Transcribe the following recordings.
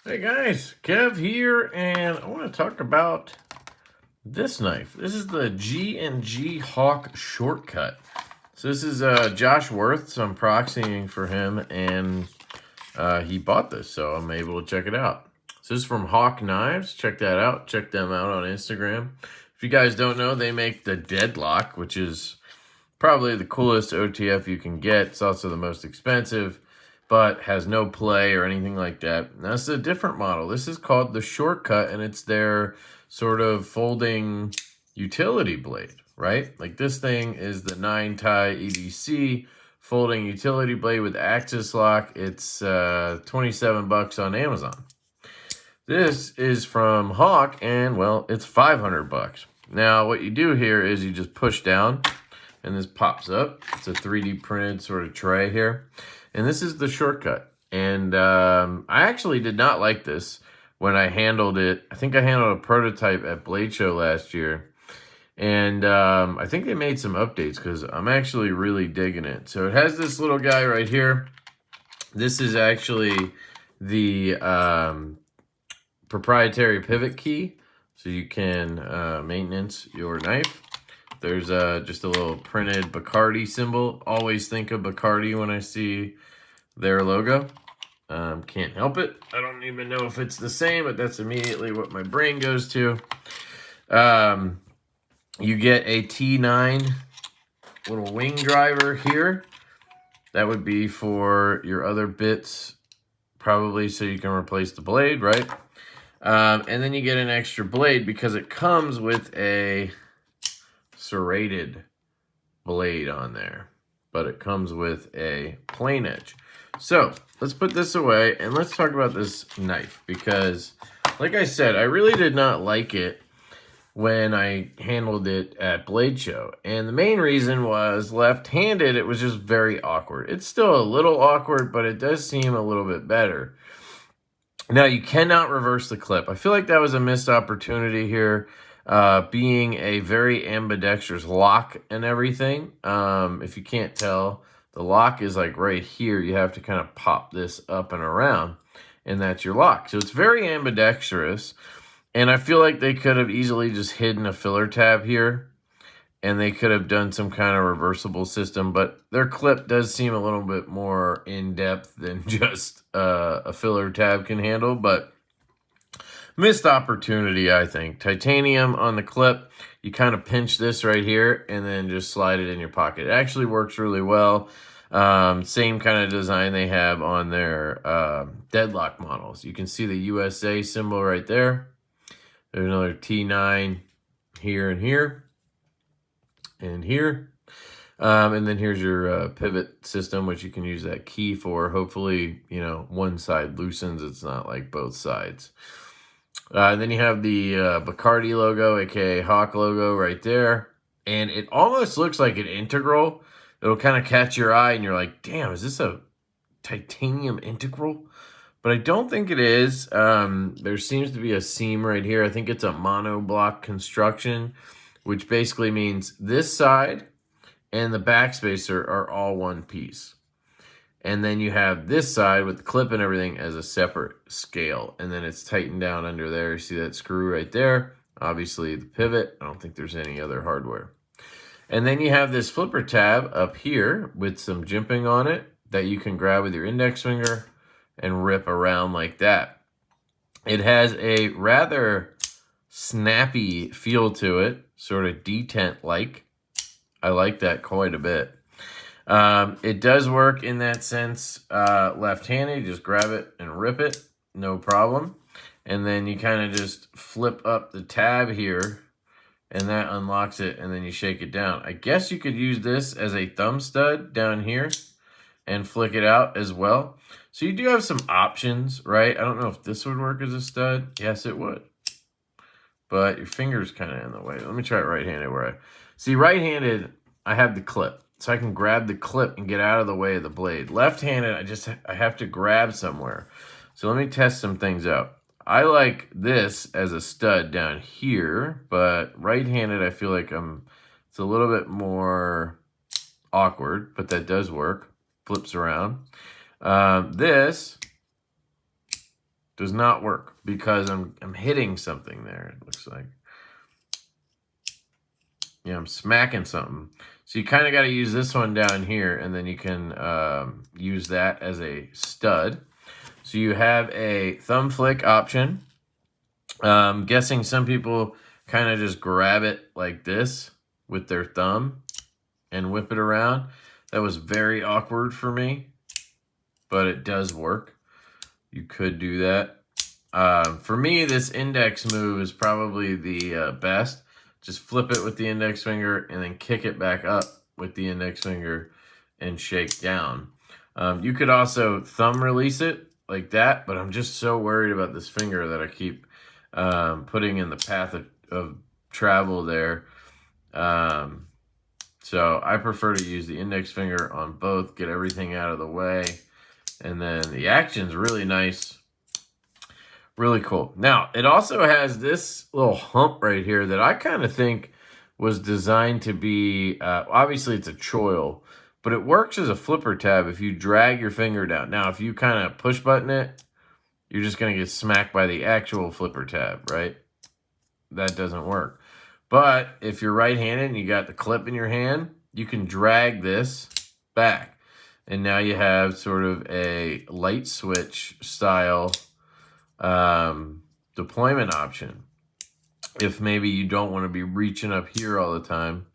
Hey guys, Kev here, and I want to talk about this knife. This is the G&G Hawk Shortcut. So this is Josh Worth, so I'm proxying for him, and he bought this, so I'm able to check it out. So this is from Hawk Knives. Check that out. Check them out on Instagram. If you guys don't know, they make the Deadlock, which is probably the coolest OTF you can get. It's also the most expensive, but has no play or anything like that. Now, this is a different model. This is called the Shortcut, and it's their sort of folding utility blade, right? Like this thing is the 9-tie EDC folding utility blade with axis lock. It's 27 bucks on Amazon. This is from Hawk, and well, it's 500 bucks. Now, what you do here is you just push down, and this pops up. It's a 3D printed sort of tray here. And this is the Shortcut. And I actually did not like this when I handled it. I think I handled a prototype at Blade Show last year. And I think they made some updates because I'm actually really digging it. So it has this little guy right here. This is actually the proprietary pivot key. So you can maintenance your knife. There's just a little printed Bacardi symbol. Always think of Bacardi when I see their logo. Can't help it. I don't even know if it's the same, but that's immediately what my brain goes to. You get a T9 little wing driver here. That would be for your other bits, probably so you can replace the blade, right? And then you get an extra blade because it comes with a serrated blade on there, but it comes with a plain edge. So let's put this away and let's talk about this knife because, like I said, I really did not like it when I handled it at Blade Show. And the main reason was left-handed, it was just very awkward. It's still a little awkward, but it does seem a little bit better. Now, you cannot reverse the clip. I feel like that was a missed opportunity here. Being a very ambidextrous lock and everything. If you can't tell, the lock is like right here. You have to kind of pop this up and around, and that's your lock. So it's very ambidextrous, and I feel like they could have easily just hidden a filler tab here, and they could have done some kind of reversible system, but their clip does seem a little bit more in-depth than just a filler tab can handle, but missed opportunity, I think. Titanium on the clip. You kind of pinch this right here and then just slide it in your pocket. It actually works really well. Same kind of design they have on their Deadlock models. You can see the USA symbol right there. There's another T9 here and here and here. And then here's your pivot system, which you can use that key for. Hopefully, you know, one side loosens. It's not like both sides. And then you have the Bacardi logo, aka Hawk logo right there. And it almost looks like an integral. It'll kind of catch your eye and you're like, damn, is this a titanium integral? But I don't think it is. There seems to be a seam right here. I think it's a monoblock construction, which basically means this side and the backspacer are all one piece. And then you have this side with the clip and everything as a separate scale. And then it's tightened down under there. You see that screw right there? Obviously the pivot. I don't think there's any other hardware. And then you have this flipper tab up here with some jimping on it that you can grab with your index finger and rip around like that. It has a rather snappy feel to it, sort of detent-like. I like that quite a bit. It does work in that sense left-handed. You just grab it and rip it, no problem. And then you kind of just flip up the tab here, and that unlocks it, and then you shake it down. I guess you could use this as a thumb stud down here and flick it out as well. So you do have some options, right? I don't know if this would work as a stud. Yes, it would. But your finger's kind of in the way. Let me try it right-handed where I... See, right-handed, I have the clip. So I can grab the clip and get out of the way of the blade. Left-handed, I have to grab somewhere. So let me test some things out. I like this as a stud down here, but right-handed, I feel like it's a little bit more awkward, but that does work. Flips around. This Does not work because I'm hitting something there, it looks like. Yeah, I'm smacking something. So you kind of got to use this one down here, and then you can use that as a stud. So you have a thumb flick option. Guessing some people kind of just grab it like this with their thumb and whip it around. That was very awkward for me, but it does work. You could do that. For me, this index move is probably the best. Just flip it with the index finger and then kick it back up with the index finger and shake down. You could also thumb release it like that, but I'm just so worried about this finger that I keep putting in the path of travel there. So I prefer to use the index finger on both, get everything out of the way. And then the action's really nice. Really cool. Now, it also has this little hump right here that I kind of think was designed to be, obviously it's a choil, but it works as a flipper tab if you drag your finger down. Now, if you kind of push button it, you're just going to get smacked by the actual flipper tab, right? That doesn't work. But if you're right-handed and you got the clip in your hand, you can drag this back. And now you have sort of a light switch style deployment option. If maybe you don't want to be reaching up here all the time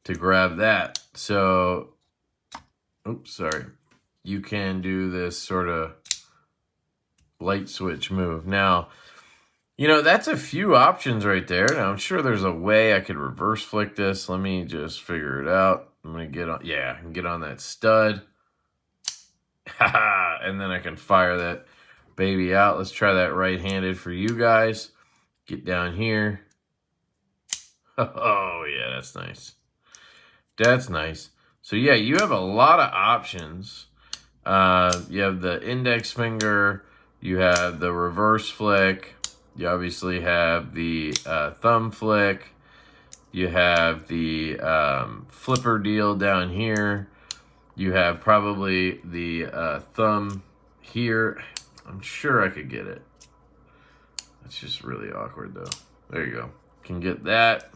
to grab that. So, oops, sorry. You can do this sort of light switch move. Now, you know, that's a few options right there. Now, I'm sure there's a way I could reverse flick this. Let me just figure it out. I'm going to get on, yeah, I can get on that stud. And then I can fire that baby out. Let's try that right-handed for you guys. Get down here. Oh, yeah, that's nice. That's nice. So, yeah, you have a lot of options. You have the index finger. You have the reverse flick. You obviously have the thumb flick. You have the flipper deal down here. You have probably the thumb here. I'm sure I could get it. It's just really awkward, though. There you go. Can get that.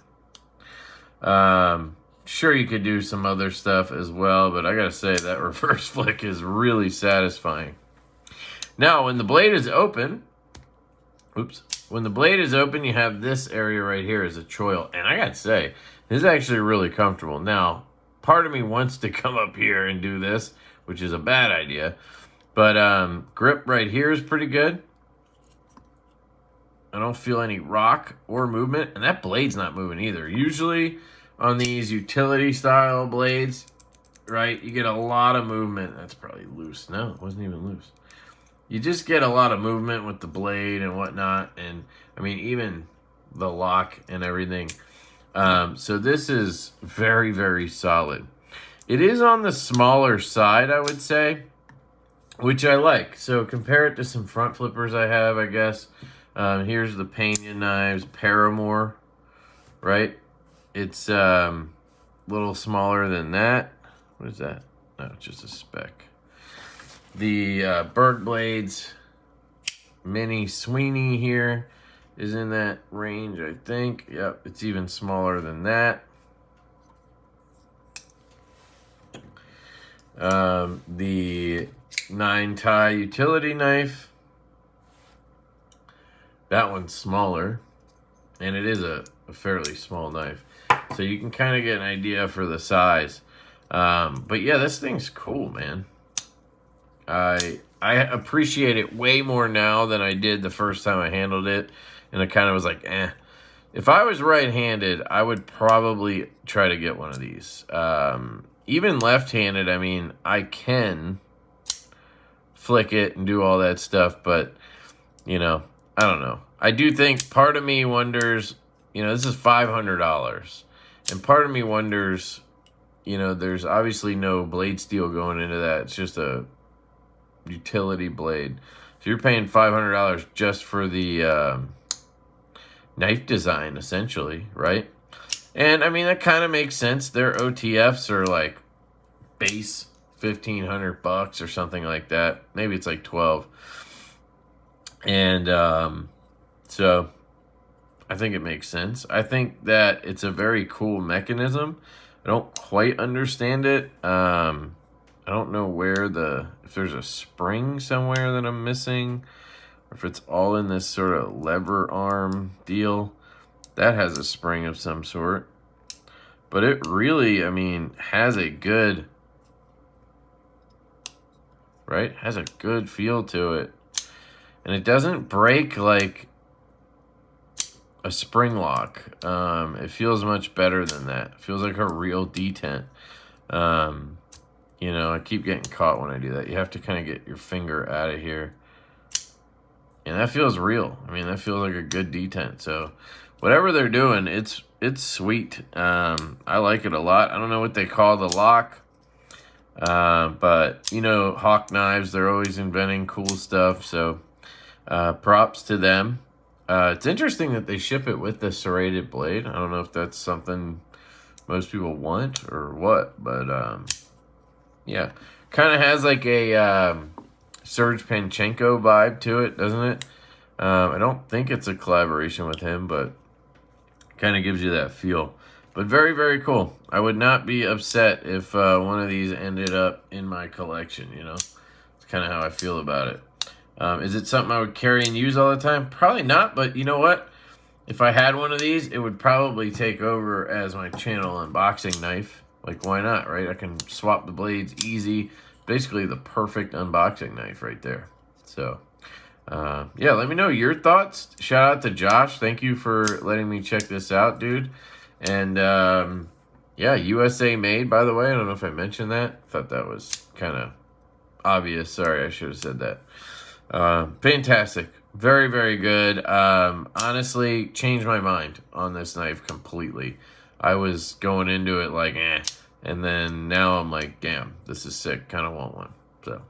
Sure, you could do some other stuff as well, but I gotta say that reverse flick is really satisfying. Now, when the blade is open, when the blade is open, you have this area right here as a choil, and I gotta say, this is actually really comfortable. Now, part of me wants to come up here and do this, which is a bad idea, but grip right here is pretty good. I don't feel any rock or movement, and that blade's not moving either. Usually on these utility style blades, right, you get a lot of movement. That's probably loose. No, it wasn't even loose. You just get a lot of movement with the blade and whatnot, and I mean, even the lock and everything. So this is very, very solid. It is on the smaller side, I would say, which I like. So compare it to some front flippers I have, I guess. Here's the Pena knives, Paramore, right? It's a little smaller than that. What is that? No, it's just a speck. The Berg Blades Mini Sweeney here is in that range, I think. Yep, it's even smaller than that. The 9-tie utility knife. That one's smaller, and it is a fairly small knife. So you can kind of get an idea for the size. But yeah, this thing's cool, man. I appreciate it way more now than I did the first time I handled it. And I kind of was like, eh. If I was right-handed, I would probably try to get one of these. Even left-handed, I mean, I can flick it and do all that stuff, but, you know, I don't know. I do think part of me wonders, you know, this is $500. And part of me wonders, you know, there's obviously no blade steel going into that. It's just a utility blade. So you're paying $500 just for the knife design, essentially, right? And, I mean, that kind of makes sense. Their OTFs are, like, base $1,500 or something like that. Maybe it's like 12. And so I think it makes sense. I think that it's a very cool mechanism. I don't quite understand it. I don't know where if there's a spring somewhere that I'm missing, or if it's all in this sort of lever arm deal. That has a spring of some sort. But it really, I mean, has a good, right? Has a good feel to it. And it doesn't break like a spring lock. It feels much better than that. It feels like a real detent. You know, I keep getting caught when I do that. You have to kind of get your finger out of here. And that feels real. I mean, that feels like a good detent. So whatever they're doing, it's sweet. I like it a lot. I don't know what they call the lock. But, you know, Hawk Knives, they're always inventing cool stuff. So props to them. It's interesting that they ship it with the serrated blade. I don't know if that's something most people want or what, but yeah, kind of has like a Serge Panchenko vibe to it, doesn't it? I don't think it's a collaboration with him, but kind of gives you that feel. But very, very cool. I would not be upset if one of these ended up in my collection, you know? It's kind of how I feel about it. Is it something I would carry and use all the time? Probably not, but you know what? If I had one of these, it would probably take over as my channel unboxing knife. Like, why not, right? I can swap the blades easy. Basically the perfect unboxing knife right there. So, yeah, let me know your thoughts. Shout out to Josh. Thank you for letting me check this out, dude. And, yeah, USA made, by the way. I don't know if I mentioned that. I thought that was kind of obvious. Sorry, I should have said that. Fantastic. Very, very good. Honestly, changed my mind on this knife completely. I was going into it like, and then now I'm like, damn, this is sick. Kind of want one. So,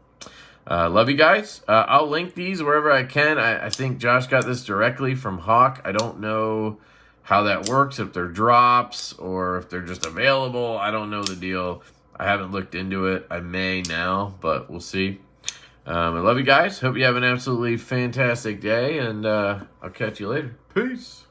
love you guys. I'll link these wherever I can. I think Josh got this directly from Hawk. I don't know how that works, if they're drops or if they're just available. I don't know the deal. I haven't looked into it. I may now, but we'll see. I love you guys. Hope you have an absolutely fantastic day, and I'll catch you later. Peace.